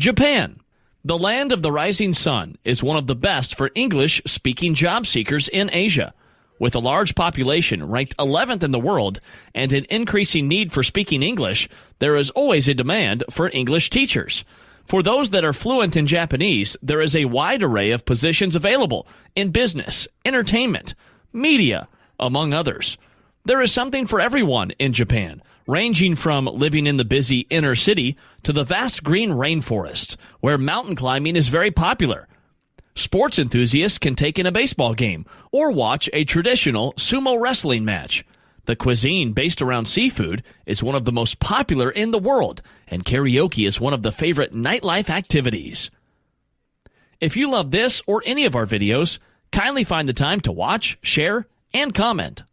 Japan. The land of the rising sun is one of the best for English-speaking job seekers in Asia. With a large population ranked 11th in the world and an increasing need for speaking English, there is always a demand for English teachers. For those that are fluent in Japanese, there is a wide array of positions available in business, entertainment, media, among others. There is something for everyone in Japan, ranging from living in the busy inner city to the vast green rainforest, where mountain climbing is very popular. Sports enthusiasts can take in a baseball game or watch a traditional sumo wrestling match. The cuisine based around seafood is one of the most popular in the world, and karaoke is one of the favorite nightlife activities. If you love this or any of our videos, kindly find the time to watch, share, and comment.